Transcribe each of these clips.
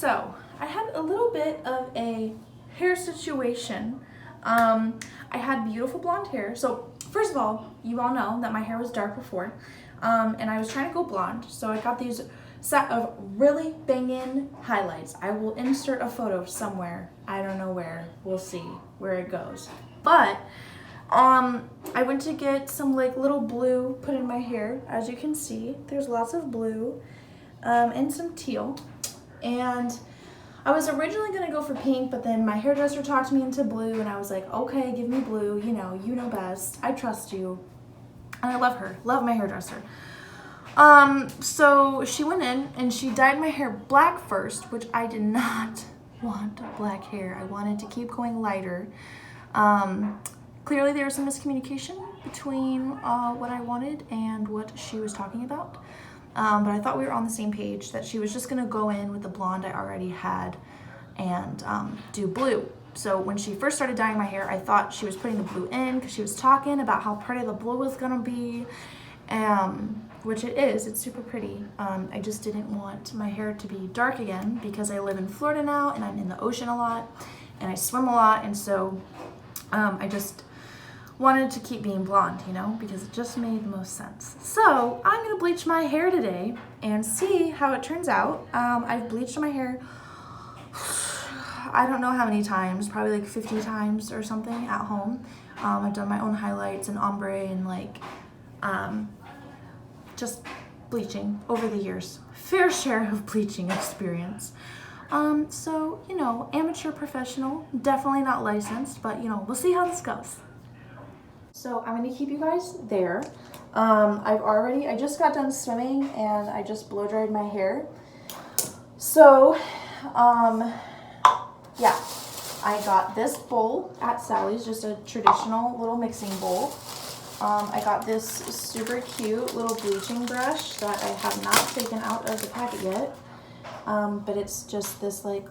So I had a little bit of a hair situation. I had beautiful blonde hair. So first of all, you all know that my hair was dark before, and I was trying to go blonde. So I got these set of really banging highlights. I will insert a photo somewhere. I don't know where. We'll see where it goes. But I went to get some like little blue put in my hair. As you can see, there's lots of blue and some teal. And I was originally gonna go for pink, but then my hairdresser talked me into blue, and I was like, okay, give me blue. You know best. I trust you. And I love her. Love my hairdresser. So she went in and she dyed my hair black first, which I did not want black hair. I wanted to keep going lighter. Clearly there was some miscommunication between what I wanted and what she was talking about. But I thought we were on the same page, that she was just gonna go in with the blonde I already had and do blue. So when she first started dyeing my hair, I thought she was putting the blue in because she was talking about how pretty the blue was gonna be, which it is. It's super pretty. I just didn't want my hair to be dark again because I live in Florida now and I'm in the ocean a lot and I swim a lot, and so I just wanted to keep being blonde, because it just made the most sense. So I'm gonna bleach my hair today and see how it turns out. I've bleached my hair, I don't know how many times, probably like 50 times or something at home. I've done my own highlights and ombre and like just bleaching over the years. Fair share of bleaching experience. So, amateur professional, definitely not licensed, but we'll see how this goes. So I'm gonna keep you guys there. I just got done swimming and I just blow dried my hair. So, yeah, I got this bowl at Sally's, just a traditional little mixing bowl. I got this super cute little bleaching brush that I have not taken out of the packet yet. But it's just this like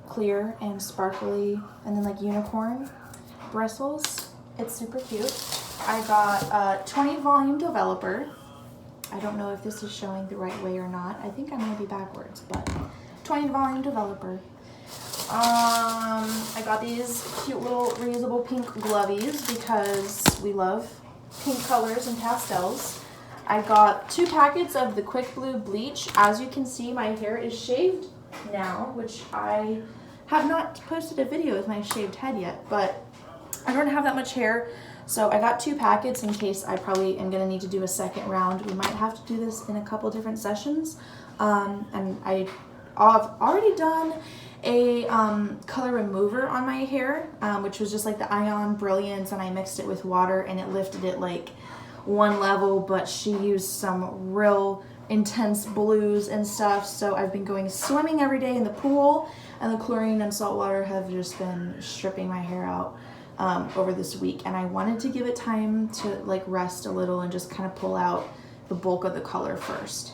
clear and sparkly and then like unicorn bristles. It's super cute. I got a 20 volume developer. I don't know if this is showing the right way or not. I think I might be backwards, but 20 volume developer. I got these cute little reusable pink glovies because we love pink colors and pastels. I got 2 packets of the Quick Blue bleach. As you can see, my hair is shaved now, which I have not posted a video with my shaved head yet, but I don't have that much hair, so I got 2 packets in case I probably am gonna need to do a second round. We might have to do this in a couple different sessions. And I've already done a color remover on my hair, which was just like the Ion Brilliance, and I mixed it with water and it lifted it like 1 level, but she used some real intense blues and stuff. So I've been going swimming every day in the pool, and the chlorine and salt water have just been stripping my hair out over this week, and I wanted to give it time to like rest a little and just kind of pull out the bulk of the color first.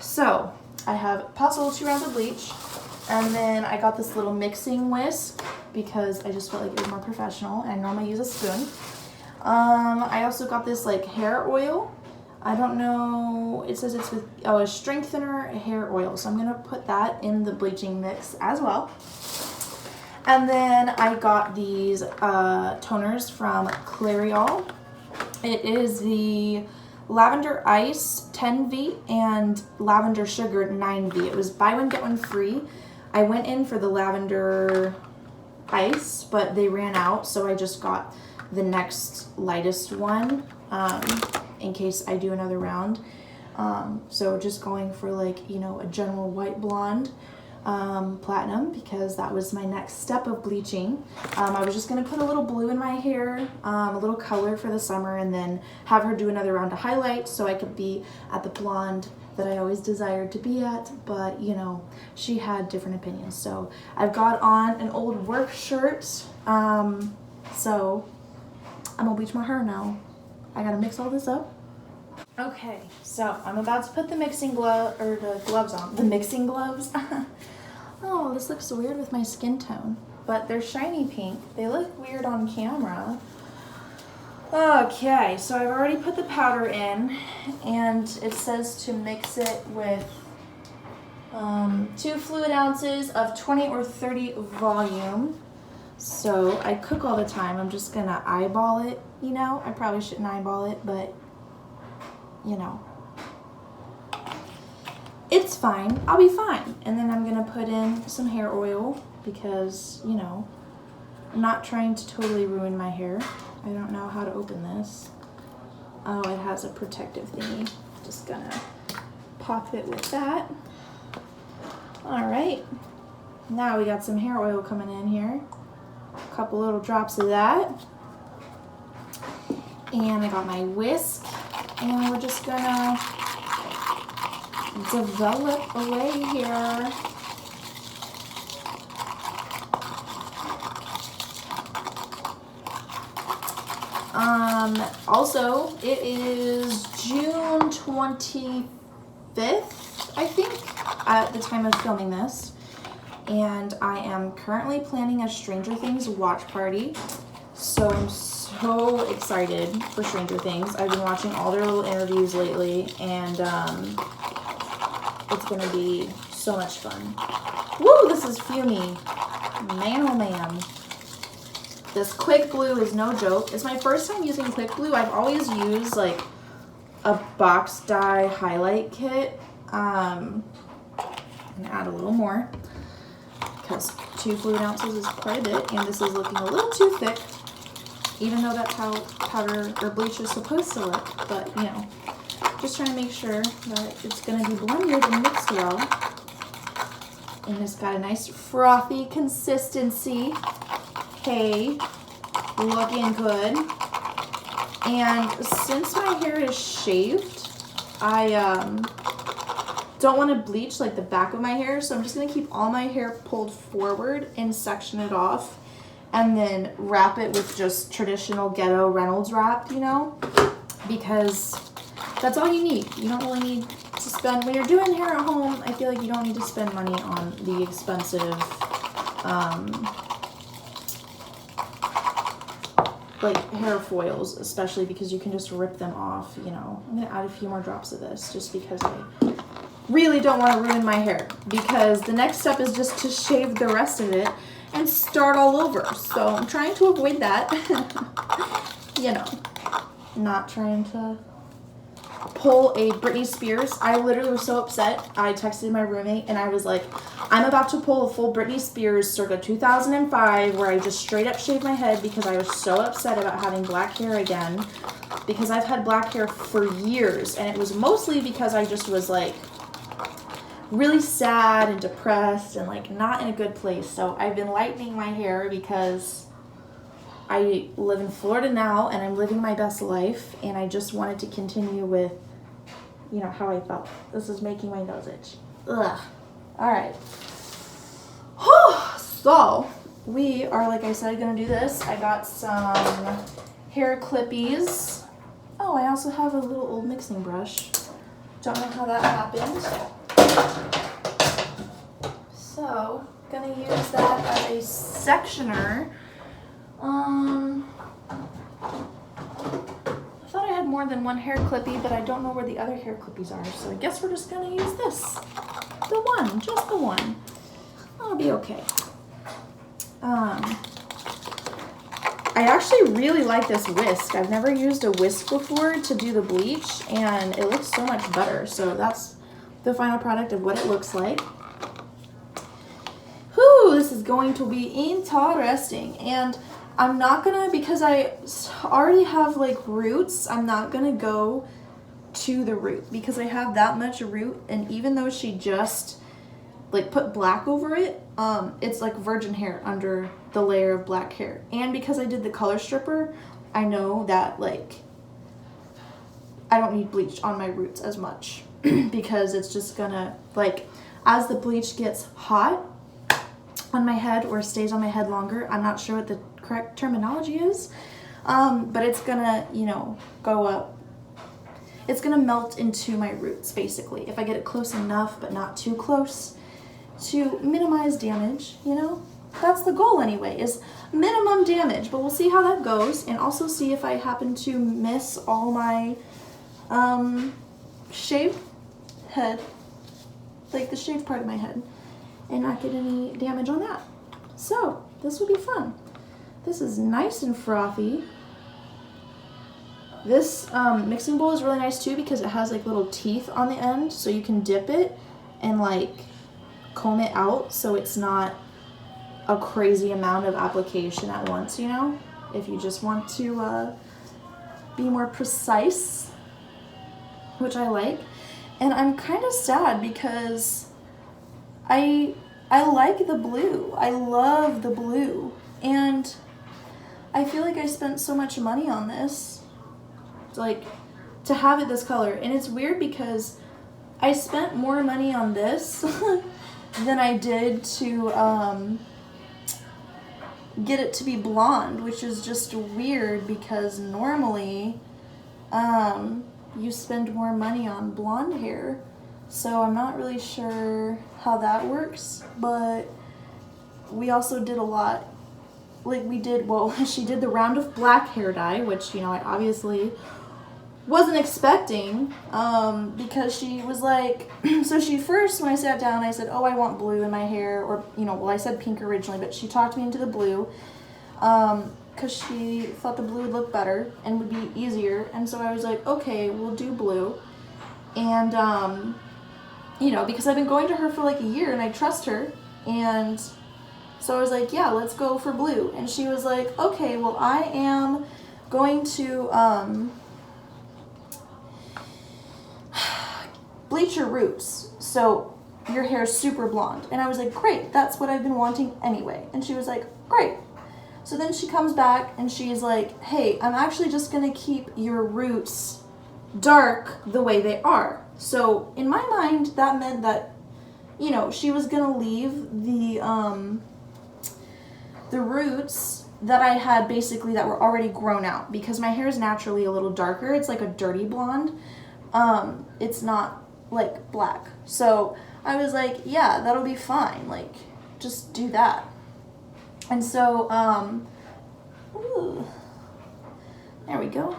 So I have possible 2 rounds of bleach, and then I got this little mixing whisk because I just felt like it was more professional, and I normally use a spoon. I also got this like hair oil. I don't know, it says it's with a strengthener hair oil, so I'm gonna put that in the bleaching mix as well. And then I got these toners from Clairol. It is the Lavender Ice 10V and Lavender Sugar 9V. It was buy one get one free. I went in for the Lavender Ice, but they ran out, so I just got the next lightest one in case I do another round. So just going for like, a general white blonde. Platinum, because that was my next step of bleaching. I was just going to put a little blue in my hair, a little color for the summer, and then have her do another round of highlights so I could be at the blonde that I always desired to be at, but she had different opinions. So I've got on an old work shirt, so I'm gonna bleach my hair now. I gotta mix all this up. Okay, so I'm about to put the mixing gloves on. The mixing gloves. Oh, this looks weird with my skin tone, but they're shiny pink. They look weird on camera. Okay, so I've already put the powder in, and it says to mix it with 2 fluid ounces of 20 or 30 volume. So I cook all the time. I'm just gonna eyeball it, you know. I probably shouldn't eyeball it, but you know, it's fine. I'll be fine. And then I'm gonna put in some hair oil because, you know, I'm not trying to totally ruin my hair. I don't know how to open this. Oh, it has a protective thingy. Just gonna pop it with that. All right. Now we got some hair oil coming in here. A couple little drops of that. And I got my whisk. And we're just gonna develop away here. Also, it is June 25th, I think, at the time of filming this. And I am currently planning a Stranger Things watch party. So I'm so excited for Stranger Things. I've been watching all their little interviews lately, and it's gonna be so much fun. Woo, this is fumey. Man, oh man. This Quick Glue is no joke. It's my first time using Quick Glue. I've always used like a box dye highlight kit. I'm gonna add a little more because 2 fluid ounces is quite a bit, and this is looking a little too thick, even though that's how powder or bleach is supposed to look. But you know, just trying to make sure that it's gonna be blended and mixed well. And it's got a nice frothy consistency. Hey, looking good. And since my hair is shaved, I don't want to bleach like the back of my hair, so I'm just gonna keep all my hair pulled forward and section it off, and then wrap it with just traditional ghetto Reynolds wrap, you know, because that's all you need. You don't really need to spend, when you're doing hair at home, I feel like you don't need to spend money on the expensive like hair foils, especially because you can just rip them off, you know. I'm gonna add a few more drops of this just because I really don't want to ruin my hair, because the next step is just to shave the rest of it and start all over. So I'm trying to avoid that. You know, not trying to pull a Britney Spears. I literally was so upset. I texted my roommate and I was like, I'm about to pull a full Britney Spears circa 2005 where I just straight up shaved my head because I was so upset about having black hair again, because I've had black hair for years, and it was mostly because I just was like really sad and depressed and like not in a good place. So I've been lightening my hair because I live in Florida now and I'm living my best life, and I just wanted to continue with, you know, how I felt. This is making my nose itch. Ugh. All right. So we are, like I said, gonna do this. I got some hair clippies. Oh, I also have a little old mixing brush. Don't know how that happened. So gonna use that as a sectioner. I thought I had more than one hair clippy, but I don't know where the other hair clippies are, so I guess we're just gonna use this. The one, just the one. I'll be okay. I actually really like this whisk. I've never used a whisk before to do the bleach, and it looks so much better. So that's the final product of what it looks like. Whew, this is going to be interesting. And I'm not gonna, because I already have like roots, I'm not gonna go to the root because I have that much root, and even though she just like put black over it, it's like virgin hair under the layer of black hair. And because I did the color stripper, I know that like I don't need bleach on my roots as much because it's just gonna, like, as the bleach gets hot on my head or stays on my head longer, I'm not sure what the correct terminology is, but it's gonna, you know, go up. It's gonna melt into my roots basically if I get it close enough but not too close to minimize damage, you know. That's the goal anyway, is minimum damage, but we'll see how that goes, and also see if I happen to miss all my shaved head like the shaved part of my head and not get any damage on that. So this will be fun. This is nice and frothy. This mixing bowl is really nice too because it has like little teeth on the end, so you can dip it and like comb it out so it's not a crazy amount of application at once, you know, if you just want to be more precise, which I like. And I'm kind of sad because I like the blue. I love the blue, and I feel like I spent so much money on this, like, to have it this color. And it's weird because I spent more money on this than I did to get it to be blonde, which is just weird because normally you spend more money on blonde hair. So I'm not really sure how that works, but we also did a lot. Like we did, well, she did the round of black hair dye, which, you know, I obviously wasn't expecting, because she was like, so she first, when I sat down, I said, oh, I want blue in my hair, or, you know, well, I said pink originally, but she talked me into the blue, because she thought the blue would look better and would be easier, and so I was like, okay, we'll do blue. And you know, because I've been going to her for like a year and I trust her, and so I was like, yeah, let's go for blue. And she was like, okay, well, I am going to bleach your roots so your hair is super blonde. And I was like, great, that's what I've been wanting anyway. And she was like, great. So then she comes back and she's like, hey, I'm actually just gonna keep your roots dark the way they are. So in my mind, that meant that, you know, she was gonna leave the roots that I had basically that were already grown out, because my hair is naturally a little darker. It's like a dirty blonde. It's not like black. So I was like, yeah, that'll be fine. Like, just do that. And so, ooh, there we go.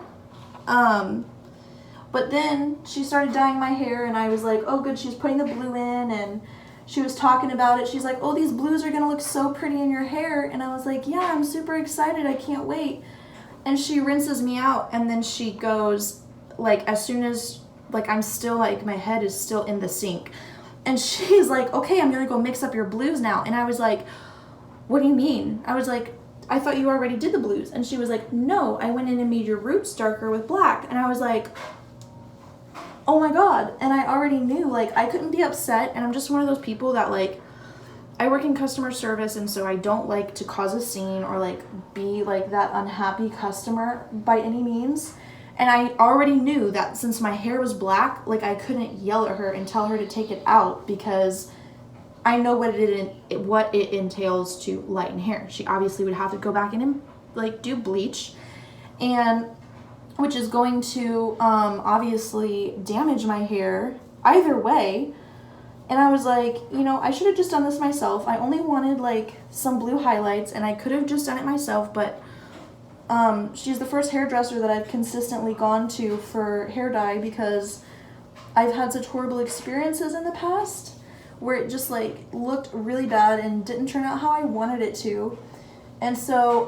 But then she started dyeing my hair, and I was like, oh good, she's putting the blue in, and she was talking about it. She's like, oh, these blues are gonna look so pretty in your hair. And I was like, yeah, I'm super excited, I can't wait. And she rinses me out, and then she goes, like, as soon as, like, I'm still, like, my head is still in the sink. And she's like, okay, I'm gonna go mix up your blues now. And I was like, what do you mean? I was like, I thought you already did the blues. And she was like, no, I went in and made your roots darker with black. And I was like, oh my God. And I already knew, like, I couldn't be upset. And I'm just one of those people that, like, I work in customer service, and so I don't like to cause a scene or, like, be, like, that unhappy customer by any means. And I already knew that since my hair was black, like, I couldn't yell at her and tell her to take it out, because I know what it entails to lighten hair. She obviously would have to go back in and, like, do bleach, and which is going to obviously damage my hair either way. And I was like, you know, I should have just done this myself. I only wanted, like, some blue highlights, and I could have just done it myself, but she's the first hairdresser that I've consistently gone to for hair dye, because I've had such horrible experiences in the past where it just, like, looked really bad and didn't turn out how I wanted it to. And so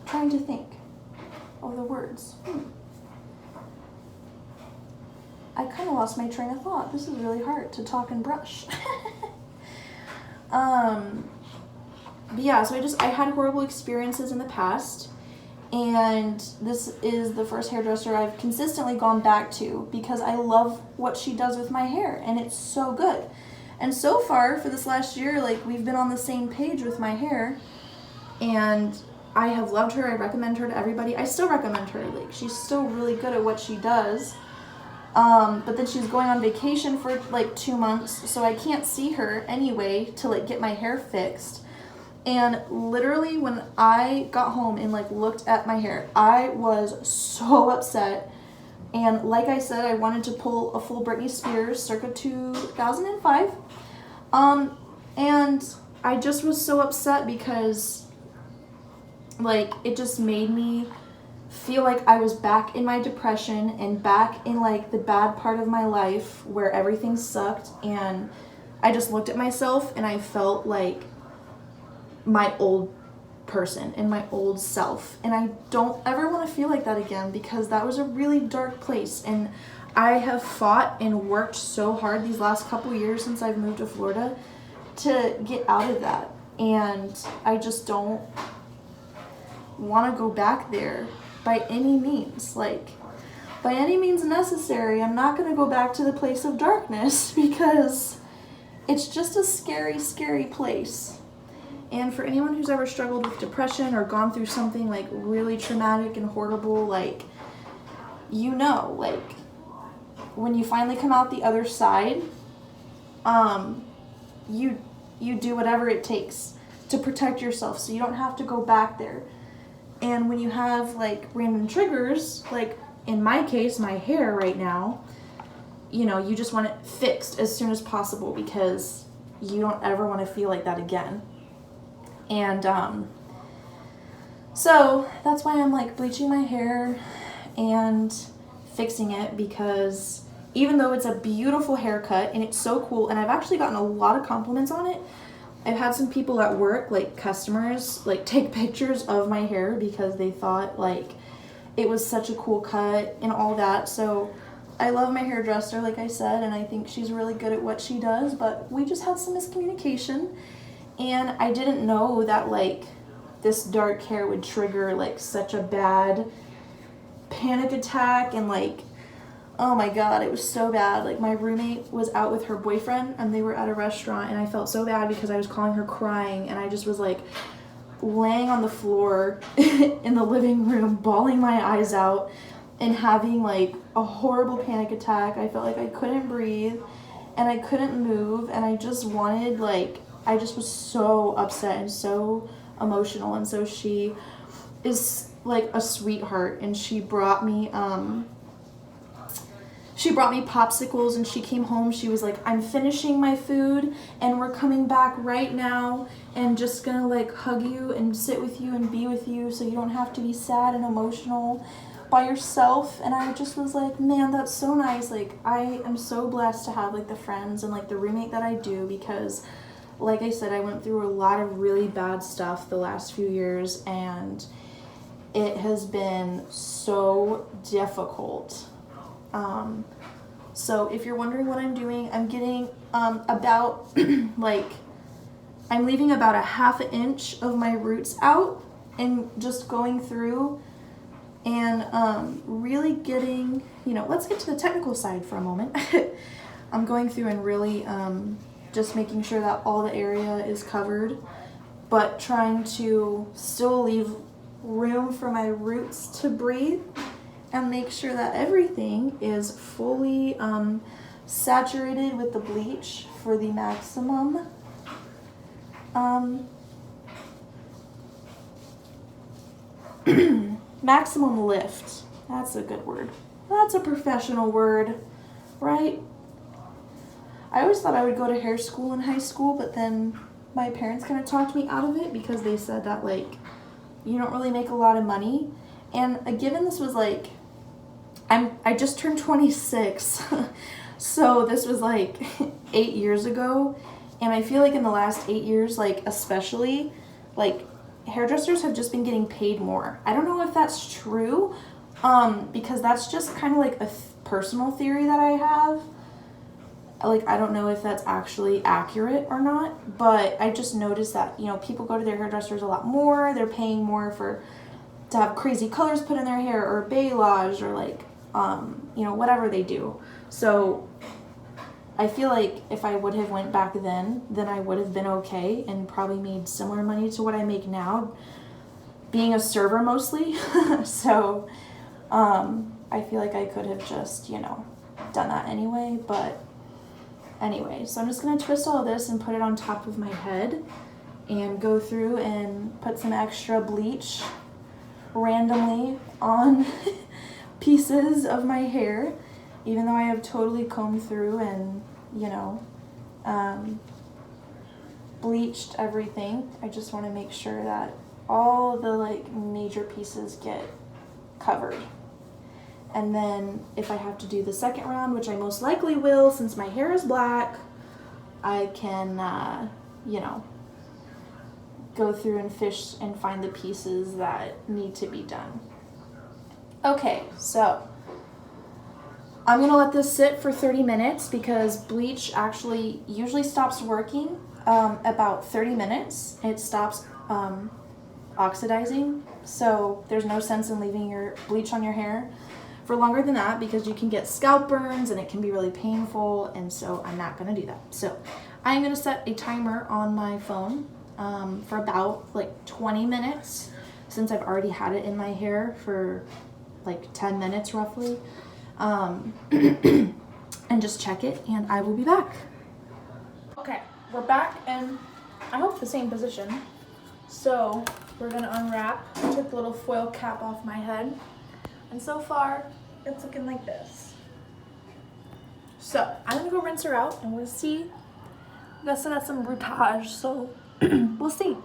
trying to think of the words. I kind of lost my train of thought. This is really hard to talk and brush. But yeah, so I had horrible experiences in the past, and this is the first hairdresser I've consistently gone back to because I love what she does with my hair, and it's so good. And so far for this last year, like, we've been on the same page with my hair, and I have loved her. I recommend her to everybody. I still recommend her. Like, she's still really good at what she does. But then she's going on vacation for like 2 months, so I can't see her anyway to, like, get my hair fixed. And literally when I got home and, like, looked at my hair, I was so upset. And like I said, I wanted to pull a full Britney Spears circa 2005. And I just was so upset because, like, it just made me feel like I was back in my depression and back in like the bad part of my life where everything sucked, and I just looked at myself and I felt like my old person and my old self, and I don't ever want to feel like that again, because that was a really dark place, and I have fought and worked so hard these last couple years since I've moved to Florida to get out of that, and I just don't want to go back there by any means, like by any means necessary. I'm not going to go back to the place of darkness because it's just a scary, scary place. And for anyone who's ever struggled with depression or gone through something like really traumatic and horrible, like, you know, like when you finally come out the other side, you do whatever it takes to protect yourself so you don't have to go back there. And when you have like random triggers, like in my case, my hair right now, you know, you just want it fixed as soon as possible because you don't ever want to feel like that again. And so that's why I'm like bleaching my hair and fixing it, because even though it's a beautiful haircut and it's so cool, and I've actually gotten a lot of compliments on it. I've had some people at work, like customers, like take pictures of my hair because they thought like it was such a cool cut and all that. So I love my hairdresser, like I said, and I think she's really good at what she does, but we just had some miscommunication, and I didn't know that like this dark hair would trigger like such a bad panic attack, and like, oh my god, it was so bad. Like my roommate was out with her boyfriend and they were at a restaurant, and I felt so bad because I was calling her crying, and I just was like laying on the floor in the living room, bawling my eyes out and having like a horrible panic attack. I felt like I couldn't breathe and I couldn't move, and I just wanted like, I just was so upset and so emotional. And so she is like a sweetheart, and she brought me popsicles, and she came home. She was like, I'm finishing my food and we're coming back right now and just gonna like hug you and sit with you and be with you so you don't have to be sad and emotional by yourself. And I just was like, man, that's so nice. Like I am so blessed to have like the friends and like the roommate that I do, because like I said, I went through a lot of really bad stuff the last few years, and it has been so difficult. So if you're wondering what I'm doing, I'm getting about like, I'm leaving about a ½ inch of my roots out and just going through and really getting, you know, let's get to the technical side for a moment. I'm going through and really just making sure that all the area is covered, but trying to still leave room for my roots to breathe and make sure that everything is fully saturated with the bleach for the maximum maximum lift. That's a good word. That's a professional word, right? I always thought I would go to hair school in high school, but then my parents kind of talked me out of it because they said that like you don't really make a lot of money. And given this was like, I just turned 26, so this was like 8 years ago, and I feel like in the last 8 years, like especially, like hairdressers have just been getting paid more. I don't know if that's true, because that's just kind of like a personal theory that I have. Like, I don't know if that's actually accurate or not, but I just noticed that, you know, people go to their hairdressers a lot more. They're paying more to have crazy colors put in their hair, or balayage, or like, you know, whatever they do. So I feel like if I would have went back then I would have been okay and probably made similar money to what I make now, being a server mostly. So I feel like I could have just, you know, done that anyway. But anyway, so I'm just going to twist all of this and put it on top of my head and go through and put some extra bleach randomly on pieces of my hair, even though I have totally combed through and, you know, bleached everything. I just want to make sure that all the like major pieces get covered. And then if I have to do the second round, which I most likely will since my hair is black, I can, you know, go through and fish and find the pieces that need to be done. Okay, so I'm gonna let this sit for 30 minutes because bleach actually usually stops working about 30 minutes. It stops oxidizing, so there's no sense in leaving your bleach on your hair for longer than that because you can get scalp burns and it can be really painful, and so I'm not gonna do that. So I'm gonna set a timer on my phone for about like 20 minutes since I've already had it in my hair for like 10 minutes roughly. And just check it and I will be back. Okay, we're back in, I hope, the same position. So we're gonna unwrap. I took the little foil cap off my head, and so far it's looking like this. So I'm gonna go rinse her out and we'll see. I guess I got some routage, so we'll see.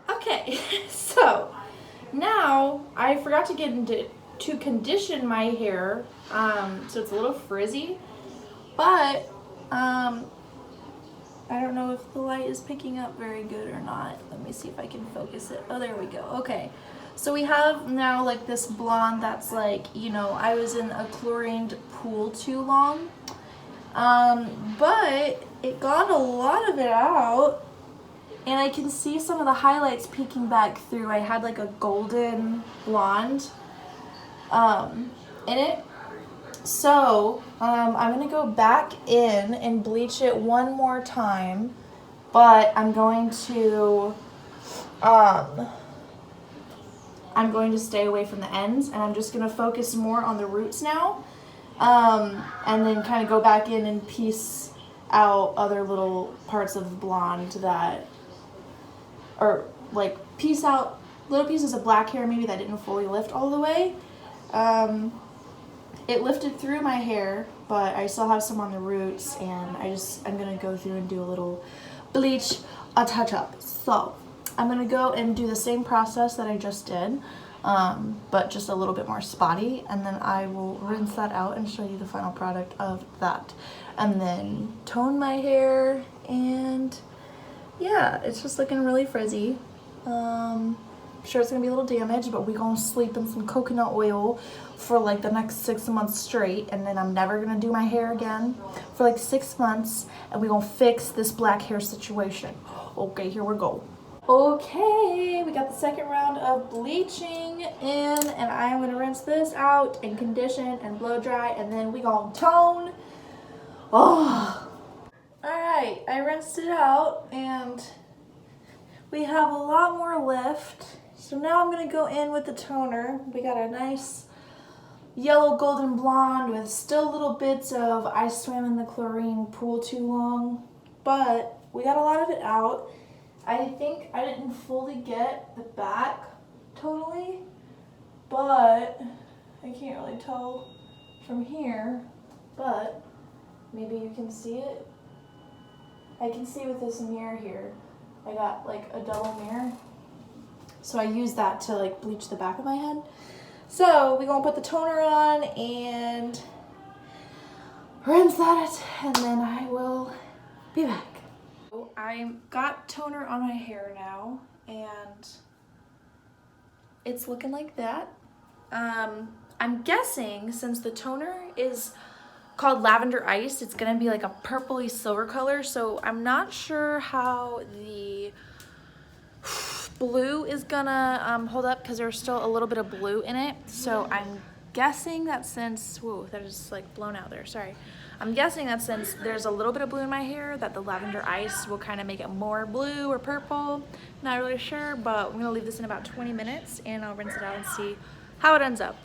Okay, so now I forgot to get into to condition my hair, so it's a little frizzy, but I don't know if the light is picking up very good or not. Let me see if I can focus it. Oh, there we go. Okay, so we have now like this blonde that's like, you know, I was in a chlorined pool too long, but it got a lot of it out, and I can see some of the highlights peeking back through. I had like a golden blonde in it. So I'm gonna go back in and bleach it one more time, but I'm going to stay away from the ends, and I'm just gonna focus more on the roots now, and then kind of go back in and piece out other little parts of blonde that, or like piece out little pieces of black hair maybe that didn't fully lift all the way. It lifted through my hair, but I still have some on the roots, and I'm gonna go through and do a little bleach, a touch up. So I'm gonna go and do the same process that I just did, but just a little bit more spotty, and then I will rinse that out and show you the final product of that, and then tone my hair, and yeah, it's just looking really frizzy. Sure, it's gonna be a little damaged, but we're gonna sleep in some coconut oil for like the next 6 months straight, and then I'm never gonna do my hair again for like 6 months, and we're gonna fix this black hair situation. Okay, here we go. Okay, we got the second round of bleaching in, and I'm gonna rinse this out and condition and blow dry, and then we gonna tone. Oh, all right, I rinsed it out, and we have a lot more lift. So now I'm gonna go in with the toner. We got a nice yellow golden blonde with still little bits of I swam in the chlorine pool too long, but we got a lot of it out. I think I didn't fully get the back totally, but I can't really tell from here, but maybe you can see it. I can see with this mirror here. I got like a double mirror, so I use that to like bleach the back of my head. So we're gonna put the toner on and rinse that, and then I will be back. I got toner on my hair now, and it's looking like that. I'm guessing since the toner is called Lavender Ice, it's gonna be like a purpley silver color, so I'm not sure how the blue is gonna hold up because there's still a little bit of blue in it. So I'm guessing that since, whoa, that is like blown out there, sorry. I'm guessing that since there's a little bit of blue in my hair, that the Lavender Ice will kind of make it more blue or purple. Not really sure, but I'm gonna leave this in about 20 minutes and I'll rinse it out and see how it ends up.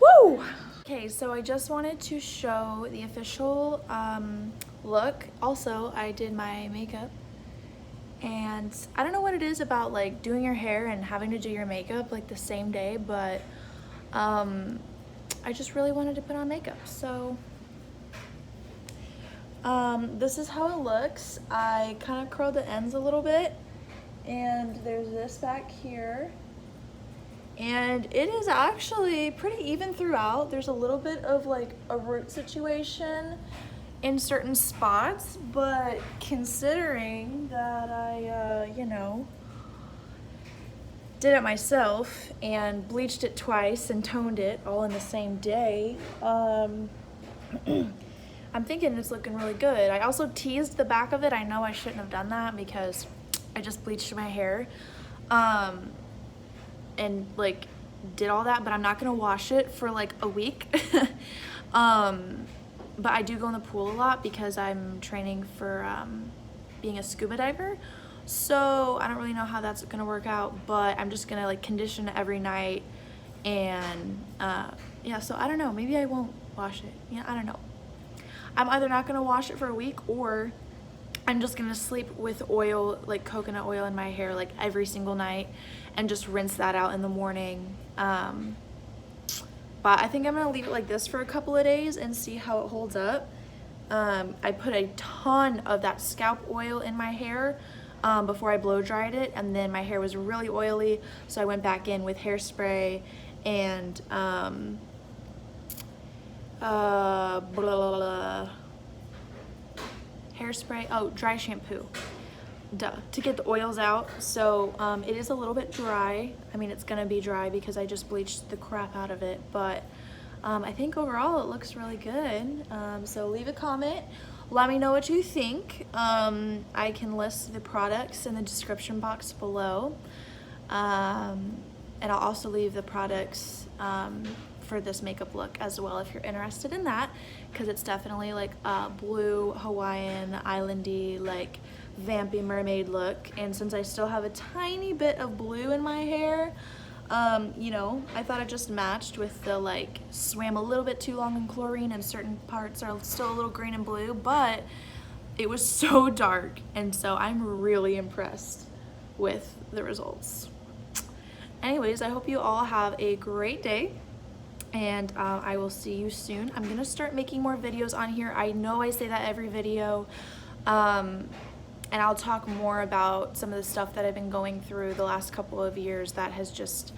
Woo! Okay, so I just wanted to show the official look. Also, I did my makeup, and I don't know what it is about like doing your hair and having to do your makeup like the same day, but I just really wanted to put on makeup. So this is how it looks. I kind of curled the ends a little bit, and there's this back here, And it is actually pretty even throughout. There's a little bit of like a root situation in certain spots, but considering that I, you know, did it myself and bleached it twice and toned it all in the same day, I'm thinking it's looking really good. I also teased the back of it. I know I shouldn't have done that because I just bleached my hair. And like did all that, but I'm not gonna wash it for like a week. But I do go in the pool a lot because I'm training for being a scuba diver. So I don't really know how that's gonna work out, but I'm just gonna like condition it every night. And yeah, so I don't know, maybe I won't wash it. Yeah, I don't know. I'm either not gonna wash it for a week, or I'm just gonna sleep with oil, like coconut oil in my hair like every single night and just rinse that out in the morning. But I think I'm gonna leave it like this for a couple of days and see how it holds up. I put a ton of that scalp oil in my hair before I blow dried it, and then my hair was really oily, so I went back in with hairspray and hairspray, oh, dry shampoo, to get the oils out. So it is a little bit dry. I mean, it's gonna be dry because I just bleached the crap out of it, but I think overall it looks really good. So leave a comment, let me know what you think. I can list the products in the description box below, and I'll also leave the products for this makeup look as well if you're interested in that, because it's definitely like a blue Hawaiian islandy, like vampy mermaid look. And since I still have a tiny bit of blue in my hair, you know, I thought it just matched with the like swam a little bit too long in chlorine and certain parts are still a little green and blue, but it was so dark, and so I'm really impressed with the results. Anyways, I hope you all have a great day, and I will see you soon. I'm gonna start making more videos on here. I know I say that every video, and I'll talk more about some of the stuff that I've been going through the last couple of years that has just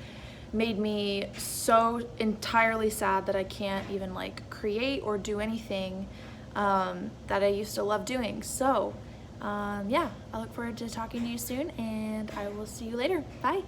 made me so entirely sad that I can't even like create or do anything that I used to love doing. So yeah, I look forward to talking to you soon, and I will see you later. Bye.